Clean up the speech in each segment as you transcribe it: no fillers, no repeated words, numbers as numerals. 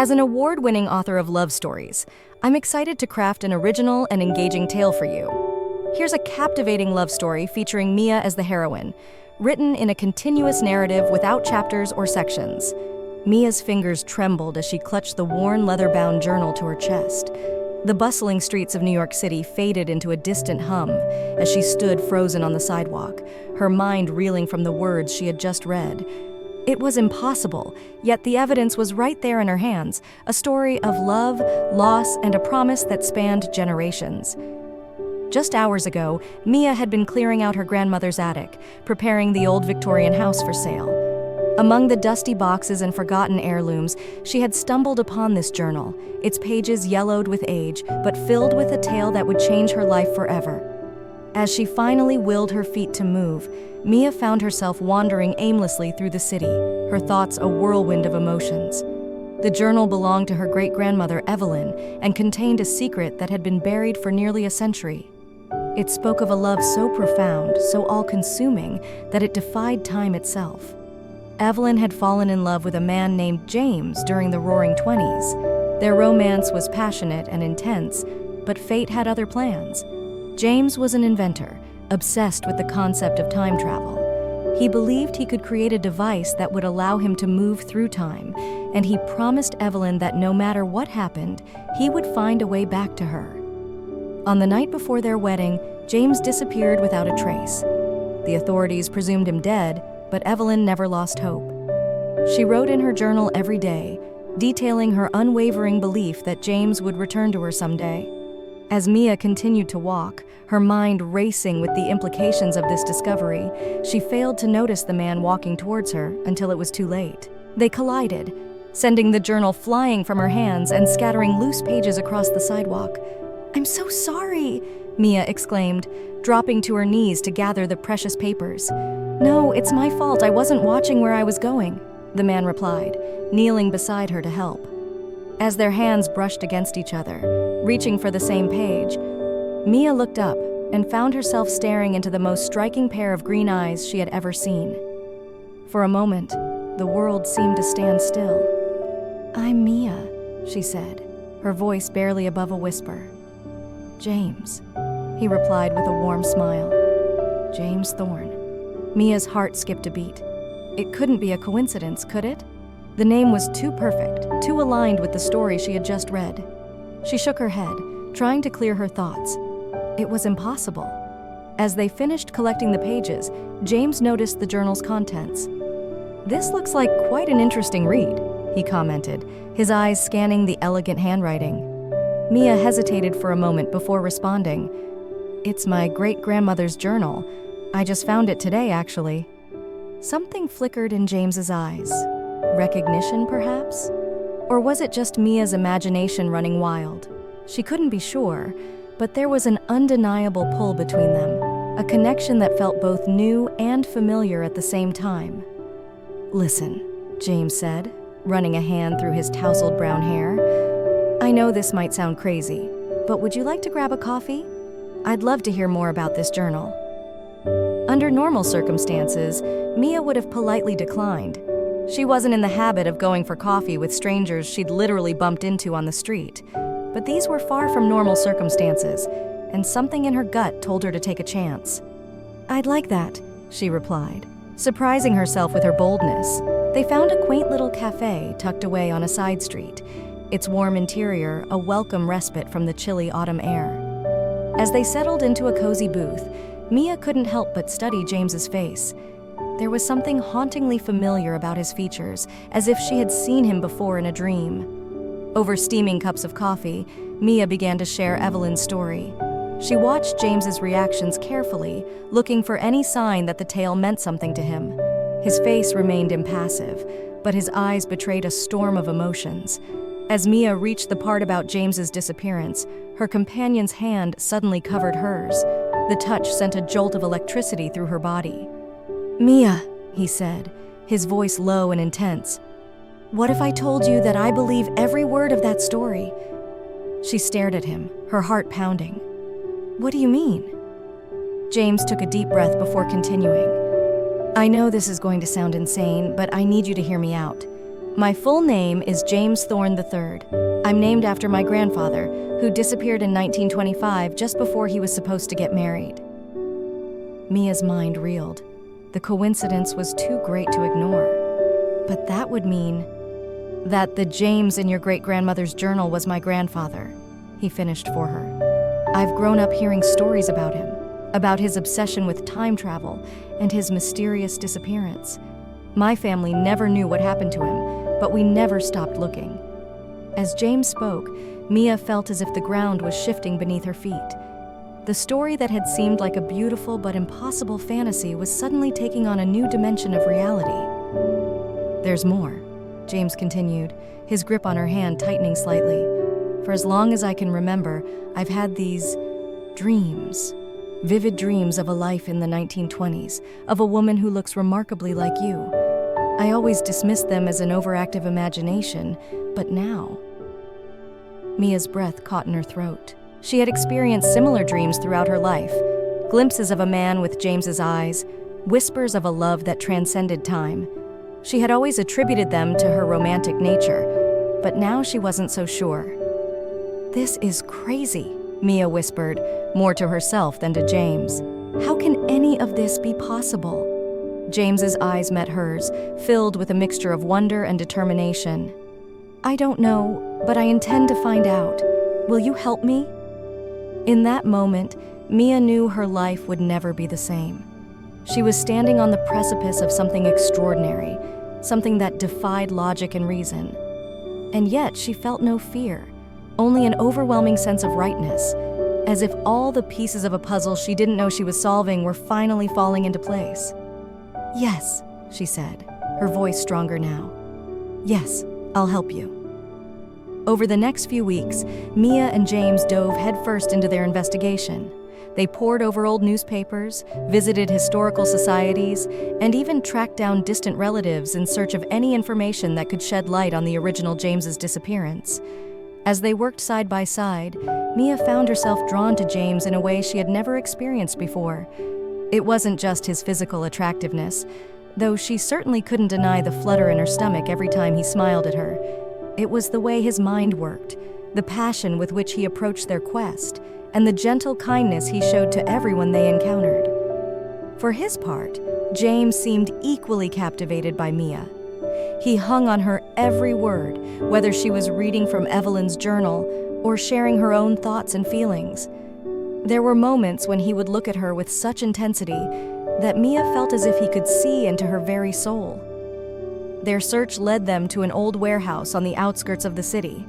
As an award-winning author of love stories, I'm excited to craft an original and engaging tale for you. Here's a captivating love story featuring Mia as the heroine, written in a continuous narrative without chapters or sections. Mia's fingers trembled as she clutched the worn leather-bound journal to her chest. The bustling streets of New York City faded into a distant hum as she stood frozen on the sidewalk, her mind reeling from the words she had just read. It was impossible, yet the evidence was right there in her hands, a story of love, loss, and a promise that spanned generations. Just hours ago, Mia had been clearing out her grandmother's attic, preparing the old Victorian house for sale. Among the dusty boxes and forgotten heirlooms, she had stumbled upon this journal, its pages yellowed with age, but filled with a tale that would change her life forever. As she finally willed her feet to move, Mia found herself wandering aimlessly through the city, her thoughts a whirlwind of emotions. The journal belonged to her great-grandmother, Evelyn, and contained a secret that had been buried for nearly a century. It spoke of a love so profound, so all-consuming, that it defied time itself. Evelyn had fallen in love with a man named James during the Roaring Twenties. Their romance was passionate and intense, but fate had other plans. James was an inventor, obsessed with the concept of time travel. He believed he could create a device that would allow him to move through time, and he promised Evelyn that no matter what happened, he would find a way back to her. On the night before their wedding, James disappeared without a trace. The authorities presumed him dead, but Evelyn never lost hope. She wrote in her journal every day, detailing her unwavering belief that James would return to her someday. As Mia continued to walk, her mind racing with the implications of this discovery, she failed to notice the man walking towards her until it was too late. They collided, sending the journal flying from her hands and scattering loose pages across the sidewalk. "I'm so sorry," Mia exclaimed, dropping to her knees to gather the precious papers. "No, it's my fault. I wasn't watching where I was going," the man replied, kneeling beside her to help. As their hands brushed against each other, reaching for the same page, Mia looked up and found herself staring into the most striking pair of green eyes she had ever seen. For a moment, the world seemed to stand still. "I'm Mia," she said, her voice barely above a whisper. "James," he replied with a warm smile. "James Thorne." Mia's heart skipped a beat. It couldn't be a coincidence, could it? The name was too perfect, too aligned with the story she had just read. She shook her head, trying to clear her thoughts. It was impossible. As they finished collecting the pages, James noticed the journal's contents. "This looks like quite an interesting read," he commented, his eyes scanning the elegant handwriting. Mia hesitated for a moment before responding. "It's my great-grandmother's journal. I just found it today, actually." Something flickered in James's eyes. Recognition, perhaps? Or was it just Mia's imagination running wild? She couldn't be sure, but there was an undeniable pull between them, a connection that felt both new and familiar at the same time. "Listen," James said, running a hand through his tousled brown hair. "I know this might sound crazy, but would you like to grab a coffee? I'd love to hear more about this journal." Under normal circumstances, Mia would have politely declined. She wasn't in the habit of going for coffee with strangers she'd literally bumped into on the street. But these were far from normal circumstances, and something in her gut told her to take a chance. "I'd like that," she replied, surprising herself with her boldness. They found a quaint little cafe tucked away on a side street, its warm interior a welcome respite from the chilly autumn air. As they settled into a cozy booth, Mia couldn't help but study James's face. There was something hauntingly familiar about his features, as if she had seen him before in a dream. Over steaming cups of coffee, Mia began to share Evelyn's story. She watched James's reactions carefully, looking for any sign that the tale meant something to him. His face remained impassive, but his eyes betrayed a storm of emotions. As Mia reached the part about James's disappearance, her companion's hand suddenly covered hers. The touch sent a jolt of electricity through her body. "Mia," he said, his voice low and intense. "What if I told you that I believe every word of that story?" She stared at him, her heart pounding. "What do you mean?" James took a deep breath before continuing. "I know this is going to sound insane, but I need you to hear me out. My full name is James Thorne III. I'm named after my grandfather, who disappeared in 1925 just before he was supposed to get married. Mia's mind reeled. The coincidence was too great to ignore. But that would mean that the James in your great-grandmother's journal was my grandfather, he finished for her. I've grown up hearing stories about him, about his obsession with time travel and his mysterious disappearance. My family never knew what happened to him, but we never stopped looking. As James spoke, Mia felt as if the ground was shifting beneath her feet. The story that had seemed like a beautiful but impossible fantasy was suddenly taking on a new dimension of reality. There's more, James continued, his grip on her hand tightening slightly. For as long as I can remember, I've had these dreams. Vivid dreams of a life in the 1920s, of a woman who looks remarkably like you. I always dismissed them as an overactive imagination, but now... Mia's breath caught in her throat. She had experienced similar dreams throughout her life. Glimpses of a man with James's eyes, whispers of a love that transcended time. She had always attributed them to her romantic nature, but now she wasn't so sure. This is crazy, Mia whispered, more to herself than to James. How can any of this be possible? James's eyes met hers, filled with a mixture of wonder and determination. I don't know, but I intend to find out. Will you help me? In that moment, Mia knew her life would never be the same. She was standing on the precipice of something extraordinary, something that defied logic and reason. And yet she felt no fear, only an overwhelming sense of rightness, as if all the pieces of a puzzle she didn't know she was solving were finally falling into place. Yes, she said, her voice stronger now. Yes, I'll help you. Over the next few weeks, Mia and James dove headfirst into their investigation. They pored over old newspapers, visited historical societies, and even tracked down distant relatives in search of any information that could shed light on the original James's disappearance. As they worked side by side, Mia found herself drawn to James in a way she had never experienced before. It wasn't just his physical attractiveness, though she certainly couldn't deny the flutter in her stomach every time he smiled at her. It was the way his mind worked, the passion with which he approached their quest, and the gentle kindness he showed to everyone they encountered. For his part, James seemed equally captivated by Mia. He hung on her every word, whether she was reading from Evelyn's journal or sharing her own thoughts and feelings. There were moments when he would look at her with such intensity that Mia felt as if he could see into her very soul. Their search led them to an old warehouse on the outskirts of the city.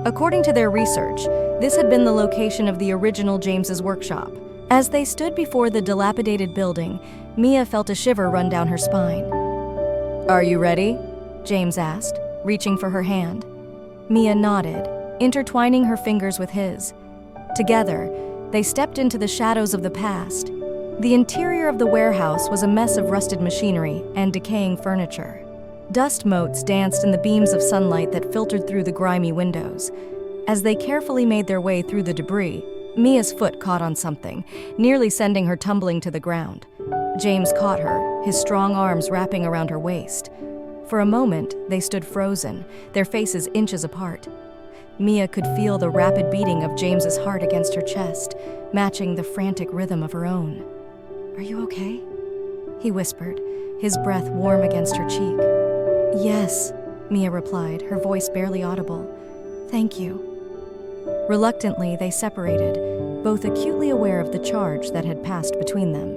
According to their research, this had been the location of the original James's workshop. As they stood before the dilapidated building, Mia felt a shiver run down her spine. "Are you ready?" James asked, reaching for her hand. Mia nodded, intertwining her fingers with his. Together, they stepped into the shadows of the past. The interior of the warehouse was a mess of rusted machinery and decaying furniture. Dust motes danced in the beams of sunlight that filtered through the grimy windows. As they carefully made their way through the debris, Mia's foot caught on something, nearly sending her tumbling to the ground. James caught her, his strong arms wrapping around her waist. For a moment, they stood frozen, their faces inches apart. Mia could feel the rapid beating of James's heart against her chest, matching the frantic rhythm of her own. "Are you okay?" he whispered, his breath warm against her cheek. "Yes," Mia replied, her voice barely audible. "Thank you." Reluctantly, they separated, both acutely aware of the charge that had passed between them.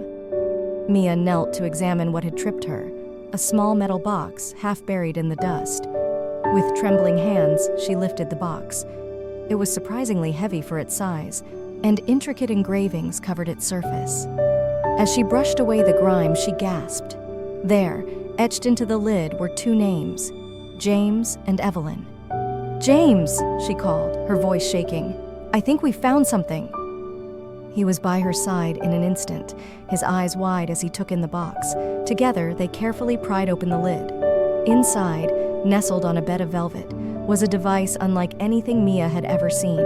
Mia knelt to examine what had tripped her, a small metal box half buried in the dust. With trembling hands, she lifted the box. It was surprisingly heavy for its size, and intricate engravings covered its surface. As she brushed away the grime, she gasped. There, etched into the lid, were two names, James and Evelyn. "James," she called, her voice shaking. "I think we found something." He was by her side in an instant, his eyes wide as he took in the box. Together, they carefully pried open the lid. Inside, nestled on a bed of velvet, was a device unlike anything Mia had ever seen.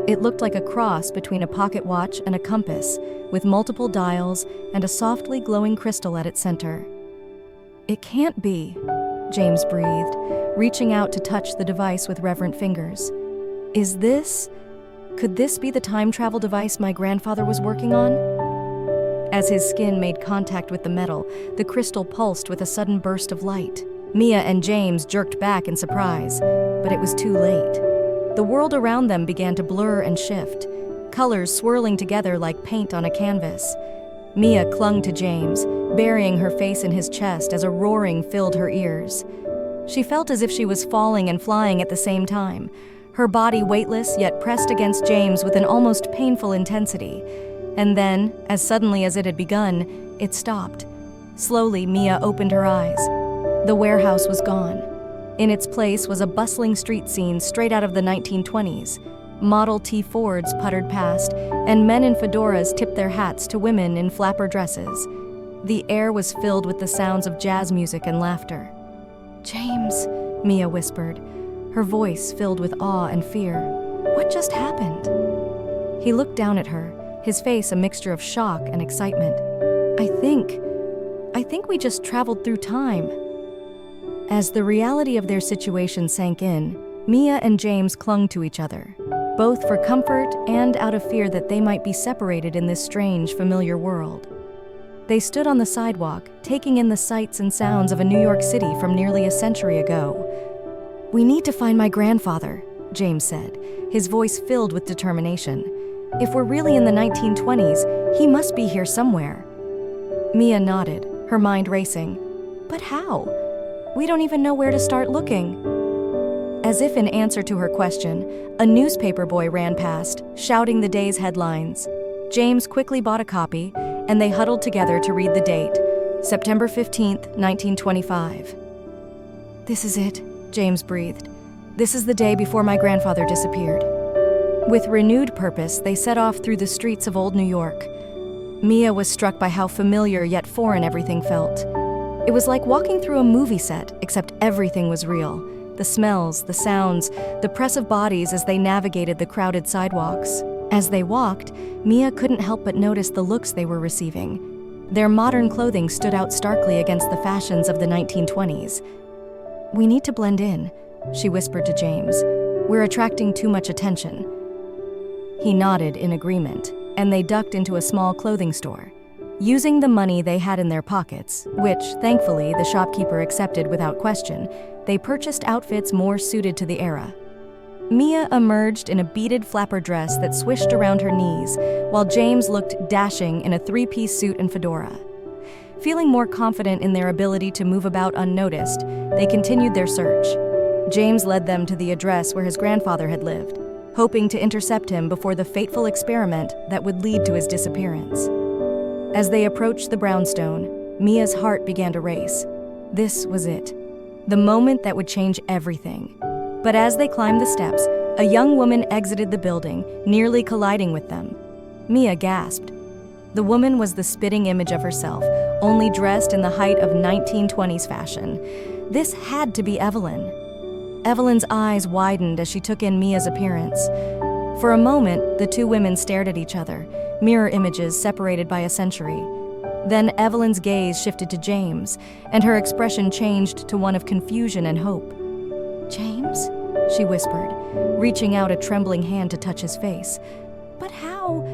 It looked like a cross between a pocket watch and a compass, with multiple dials and a softly glowing crystal at its center. "It can't be," James breathed, reaching out to touch the device with reverent fingers. Could this be the time travel device my grandfather was working on? As his skin made contact with the metal, the crystal pulsed with a sudden burst of light. Mia and James jerked back in surprise, but it was too late. The world around them began to blur and shift, colors swirling together like paint on a canvas. Mia clung to James, burying her face in his chest as a roaring filled her ears. She felt as if she was falling and flying at the same time, her body weightless yet pressed against James with an almost painful intensity. And then, as suddenly as it had begun, it stopped. Slowly, Mia opened her eyes. The warehouse was gone. In its place was a bustling street scene straight out of the 1920s. Model T Fords puttered past, and men in fedoras tipped their hats to women in flapper dresses. The air was filled with the sounds of jazz music and laughter. "James," Mia whispered, her voice filled with awe and fear. "What just happened?" He looked down at her, his face a mixture of shock and excitement. I think we just traveled through time." As the reality of their situation sank in, Mia and James clung to each other, both for comfort and out of fear that they might be separated in this strange, familiar world. They stood on the sidewalk, taking in the sights and sounds of a New York City from nearly a century ago. "We need to find my grandfather," James said, his voice filled with determination. "If we're really in the 1920s, he must be here somewhere." Mia nodded, her mind racing. "But how? We don't even know where to start looking." As if in answer to her question, a newspaper boy ran past, shouting the day's headlines. James quickly bought a copy, and they huddled together to read the date, September 15th, 1925. "This is it," James breathed. "This is the day before my grandfather disappeared." With renewed purpose, they set off through the streets of old New York. Mia was struck by how familiar yet foreign everything felt. It was like walking through a movie set, except everything was real. The smells, the sounds, the press of bodies as they navigated the crowded sidewalks. As they walked, Mia couldn't help but notice the looks they were receiving. Their modern clothing stood out starkly against the fashions of the 1920s. "We need to blend in," she whispered to James. "We're attracting too much attention." He nodded in agreement, and they ducked into a small clothing store. Using the money they had in their pockets, which, thankfully, the shopkeeper accepted without question, they purchased outfits more suited to the era. Mia emerged in a beaded flapper dress that swished around her knees, while James looked dashing in a three-piece suit and fedora. Feeling more confident in their ability to move about unnoticed, they continued their search. James led them to the address where his grandfather had lived, hoping to intercept him before the fateful experiment that would lead to his disappearance. As they approached the brownstone, Mia's heart began to race. This was it, the moment that would change everything. But as they climbed the steps, a young woman exited the building, nearly colliding with them. Mia gasped. The woman was the spitting image of herself, only dressed in the height of 1920s fashion. This had to be Evelyn. Evelyn's eyes widened as she took in Mia's appearance. For a moment, the two women stared at each other, mirror images separated by a century. Then Evelyn's gaze shifted to James, and her expression changed to one of confusion and hope. "James?" she whispered, reaching out a trembling hand to touch his face. "But how?"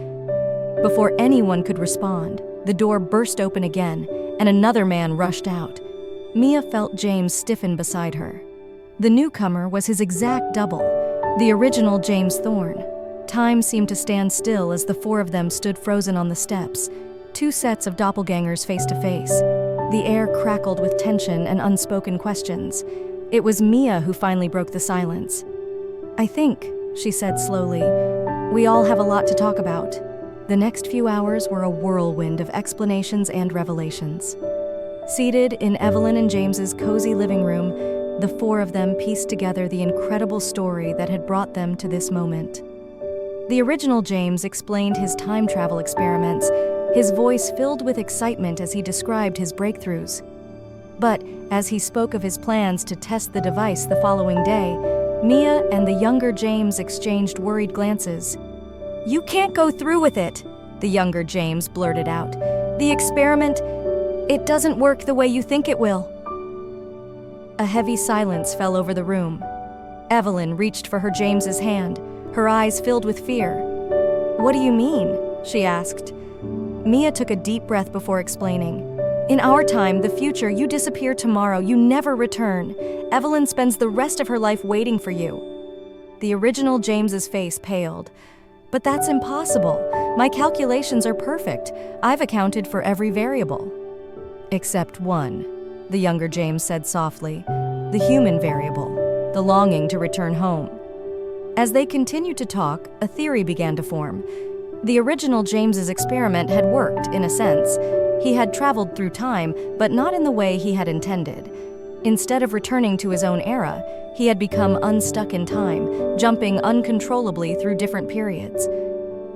Before anyone could respond, the door burst open again, and another man rushed out. Mia felt James stiffen beside her. The newcomer was his exact double, the original James Thorne. Time seemed to stand still as the four of them stood frozen on the steps, two sets of doppelgangers face to face. The air crackled with tension and unspoken questions. It was Mia who finally broke the silence. "I think," she said slowly, "we all have a lot to talk about." The next few hours were a whirlwind of explanations and revelations. Seated in Evelyn and James's cozy living room, the four of them pieced together the incredible story that had brought them to this moment. The original James explained his time travel experiments, his voice filled with excitement as he described his breakthroughs. But as he spoke of his plans to test the device the following day, Mia and the younger James exchanged worried glances. "You can't go through with it," the younger James blurted out. "The experiment, it doesn't work the way you think it will." A heavy silence fell over the room. Evelyn reached for her James's hand, her eyes filled with fear. "What do you mean?" she asked. Mia took a deep breath before explaining. "In our time, the future, you disappear tomorrow, you never return. Evelyn spends the rest of her life waiting for you." The original James's face paled. "But that's impossible. My calculations are perfect. I've accounted for every variable." "Except one," the younger James said softly. "The human variable, the longing to return home." As they continued to talk, a theory began to form. The original James's experiment had worked, in a sense. He had traveled through time, but not in the way he had intended. Instead of returning to his own era, he had become unstuck in time, jumping uncontrollably through different periods.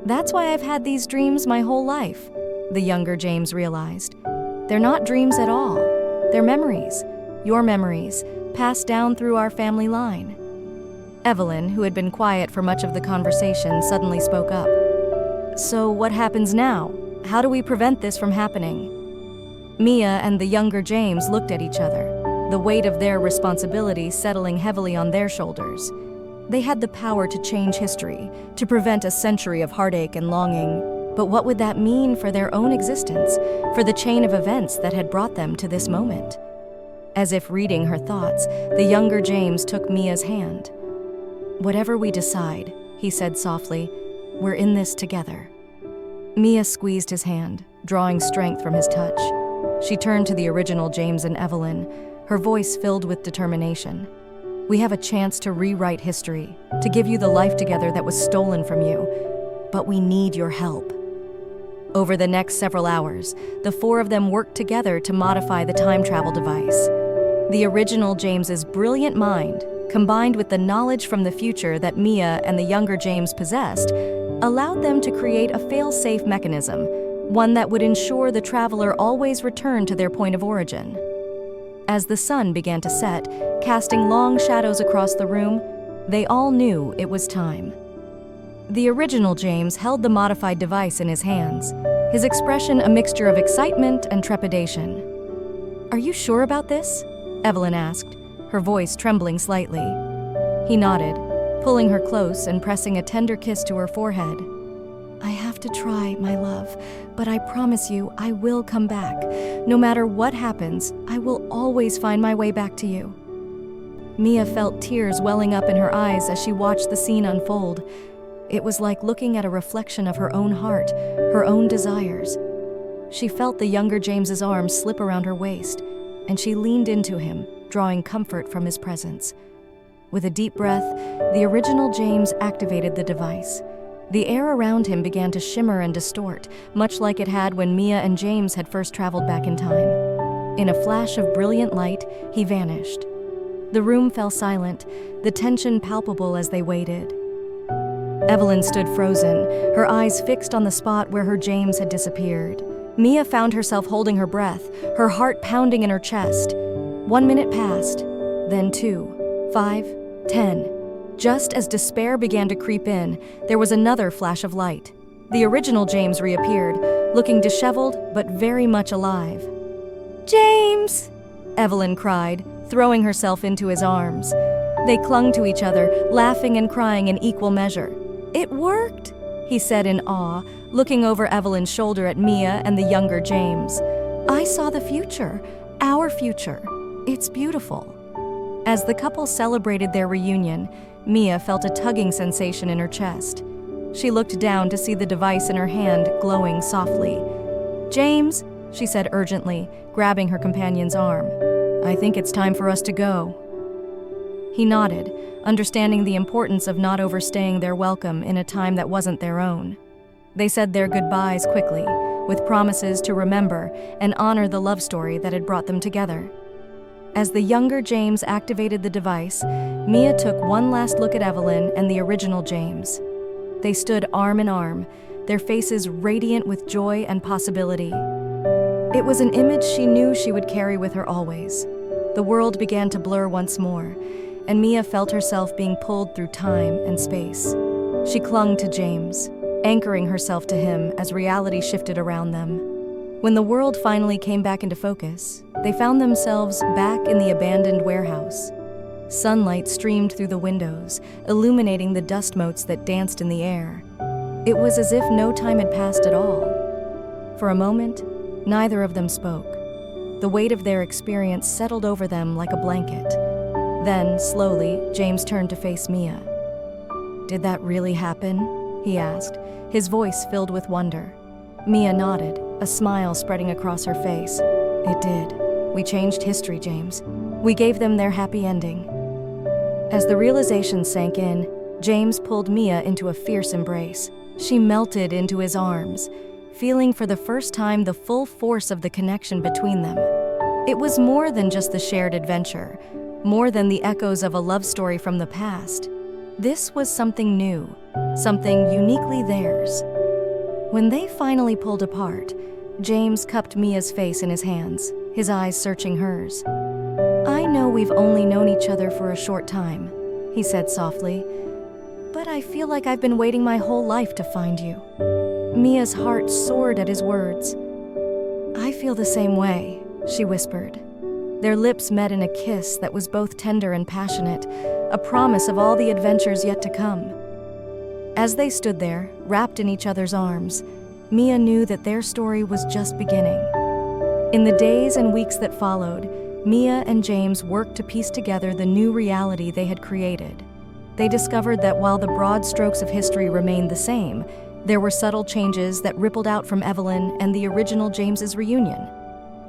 "That's why I've had these dreams my whole life," the younger James realized. "They're not dreams at all. They're memories, your memories, passed down through our family line." Evelyn, who had been quiet for much of the conversation, suddenly spoke up. "So what happens now? How do we prevent this from happening?" Mia and the younger James looked at each other, the weight of their responsibility settling heavily on their shoulders. They had the power to change history, to prevent a century of heartache and longing. But what would that mean for their own existence, for the chain of events that had brought them to this moment? As if reading her thoughts, the younger James took Mia's hand. "Whatever we decide," he said softly, "we're in this together." Mia squeezed his hand, drawing strength from his touch. She turned to the original James and Evelyn, her voice filled with determination. "We have a chance to rewrite history, to give you the life together that was stolen from you, but we need your help." Over the next several hours, the four of them worked together to modify the time travel device. The original James's brilliant mind, combined with the knowledge from the future that Mia and the younger James possessed, allowed them to create a fail-safe mechanism, one that would ensure the traveler always returned to their point of origin. As the sun began to set, casting long shadows across the room, they all knew it was time. The original James held the modified device in his hands, his expression a mixture of excitement and trepidation. "Are you sure about this?" Evelyn asked, her voice trembling slightly. He nodded, pulling her close and pressing a tender kiss to her forehead. "I have to try, my love, but I promise you I will come back. No matter what happens, I will always find my way back to you." Mia felt tears welling up in her eyes as she watched the scene unfold. It was like looking at a reflection of her own heart, her own desires. She felt the younger James's arm slip around her waist, and she leaned into him, drawing comfort from his presence. With a deep breath, the original James activated the device. The air around him began to shimmer and distort, much like it had when Mia and James had first traveled back in time. In a flash of brilliant light, he vanished. The room fell silent, the tension palpable as they waited. Evelyn stood frozen, her eyes fixed on the spot where her James had disappeared. Mia found herself holding her breath, her heart pounding in her chest. 1 minute passed, then 2, 5, 10. Just as despair began to creep in, there was another flash of light. The original James reappeared, looking disheveled but very much alive. "James!" Evelyn cried, throwing herself into his arms. They clung to each other, laughing and crying in equal measure. "It worked," he said in awe, looking over Evelyn's shoulder at Mia and the younger James. "I saw the future, our future. It's beautiful." As the couple celebrated their reunion, Mia felt a tugging sensation in her chest. She looked down to see the device in her hand glowing softly. "James," she said urgently, grabbing her companion's arm, "I think it's time for us to go." He nodded, understanding the importance of not overstaying their welcome in a time that wasn't their own. They said their goodbyes quickly, with promises to remember and honor the love story that had brought them together. As the younger James activated the device, Mia took one last look at Evelyn and the original James. They stood arm in arm, their faces radiant with joy and possibility. It was an image she knew she would carry with her always. The world began to blur once more, and Mia felt herself being pulled through time and space. She clung to James, anchoring herself to him as reality shifted around them. When the world finally came back into focus, they found themselves back in the abandoned warehouse. Sunlight streamed through the windows, illuminating the dust motes that danced in the air. It was as if no time had passed at all. For a moment, neither of them spoke. The weight of their experience settled over them like a blanket. Then, slowly, James turned to face Mia. "Did that really happen?" he asked, his voice filled with wonder. Mia nodded, a smile spreading across her face. "It did. We changed history, James. We gave them their happy ending." As the realization sank in, James pulled Mia into a fierce embrace. She melted into his arms, feeling for the first time the full force of the connection between them. It was more than just the shared adventure, more than the echoes of a love story from the past. This was something new, something uniquely theirs. When they finally pulled apart, James cupped Mia's face in his hands, his eyes searching hers. "I know we've only known each other for a short time," he said softly, "but I feel like I've been waiting my whole life to find you." Mia's heart soared at his words. "I feel the same way," she whispered. Their lips met in a kiss that was both tender and passionate, a promise of all the adventures yet to come. As they stood there, wrapped in each other's arms, Mia knew that their story was just beginning. In the days and weeks that followed, Mia and James worked to piece together the new reality they had created. They discovered that while the broad strokes of history remained the same, there were subtle changes that rippled out from Evelyn and the original James's reunion.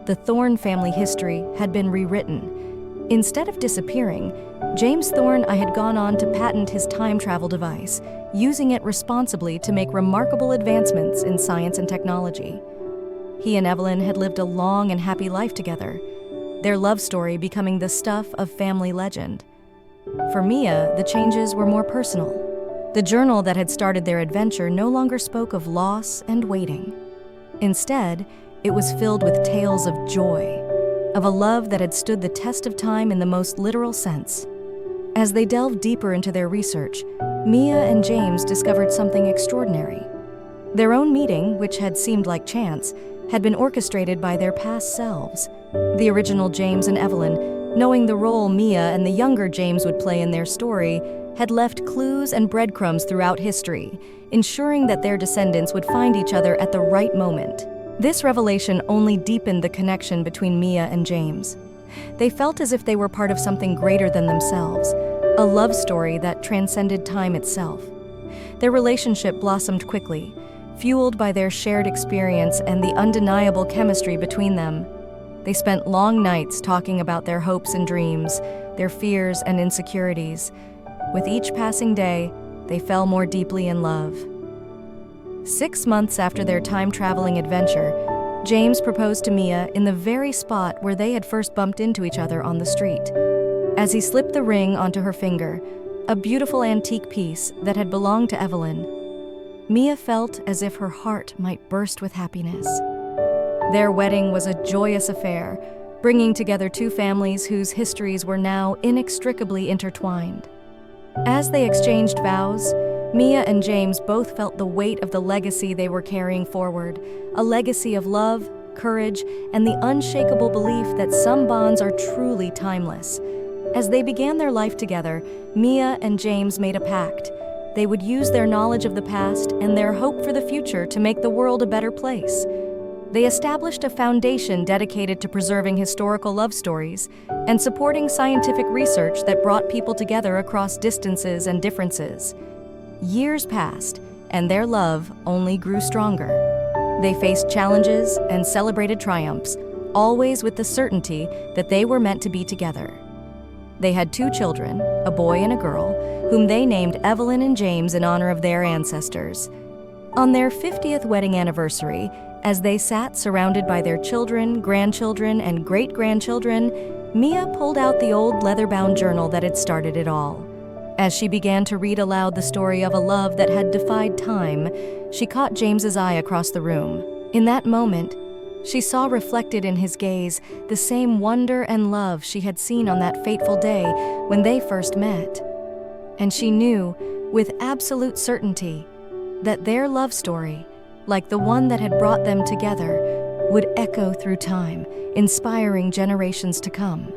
The Thorne family history had been rewritten. Instead of disappearing, James Thorne had gone on to patent his time travel device, using it responsibly to make remarkable advancements in science and technology. He and Evelyn had lived a long and happy life together, their love story becoming the stuff of family legend. For Mia, the changes were more personal. The journal that had started their adventure no longer spoke of loss and waiting. Instead, it was filled with tales of joy, of a love that had stood the test of time in the most literal sense. As they delved deeper into their research, Mia and James discovered something extraordinary. Their own meeting, which had seemed like chance, had been orchestrated by their past selves. The original James and Evelyn, knowing the role Mia and the younger James would play in their story, had left clues and breadcrumbs throughout history, ensuring that their descendants would find each other at the right moment. This revelation only deepened the connection between Mia and James. They felt as if they were part of something greater than themselves, a love story that transcended time itself. Their relationship blossomed quickly, fueled by their shared experience and the undeniable chemistry between them. They spent long nights talking about their hopes and dreams, their fears and insecurities. With each passing day, they fell more deeply in love. 6 months after their time-traveling adventure, James proposed to Mia in the very spot where they had first bumped into each other on the street. As he slipped the ring onto her finger, a beautiful antique piece that had belonged to Evelyn, Mia felt as if her heart might burst with happiness. Their wedding was a joyous affair, bringing together two families whose histories were now inextricably intertwined. As they exchanged vows, Mia and James both felt the weight of the legacy they were carrying forward, a legacy of love, courage, and the unshakable belief that some bonds are truly timeless. As they began their life together, Mia and James made a pact. They would use their knowledge of the past and their hope for the future to make the world a better place. They established a foundation dedicated to preserving historical love stories and supporting scientific research that brought people together across distances and differences. Years passed, and their love only grew stronger. They faced challenges and celebrated triumphs, always with the certainty that they were meant to be together. They had 2 children, a boy and a girl, whom they named Evelyn and James in honor of their ancestors. On their 50th wedding anniversary, as they sat surrounded by their children, grandchildren, and great-grandchildren, Mia pulled out the old leather-bound journal that had started it all. As she began to read aloud the story of a love that had defied time, she caught James's eye across the room. In that moment, she saw reflected in his gaze the same wonder and love she had seen on that fateful day when they first met. And she knew, with absolute certainty, that their love story, like the one that had brought them together, would echo through time, inspiring generations to come.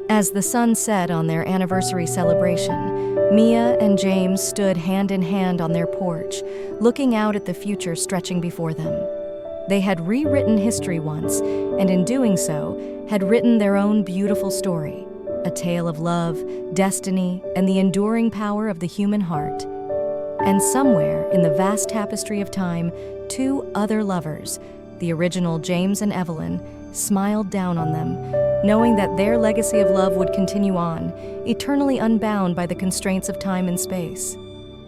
As the sun set on their anniversary celebration, Mia and James stood hand in hand on their porch, looking out at the future stretching before them. They had rewritten history once, and in doing so, had written their own beautiful story, a tale of love, destiny, and the enduring power of the human heart. And somewhere in the vast tapestry of time, two other lovers, the original James and Evelyn, smiled down on them, knowing that their legacy of love would continue on, eternally unbound by the constraints of time and space.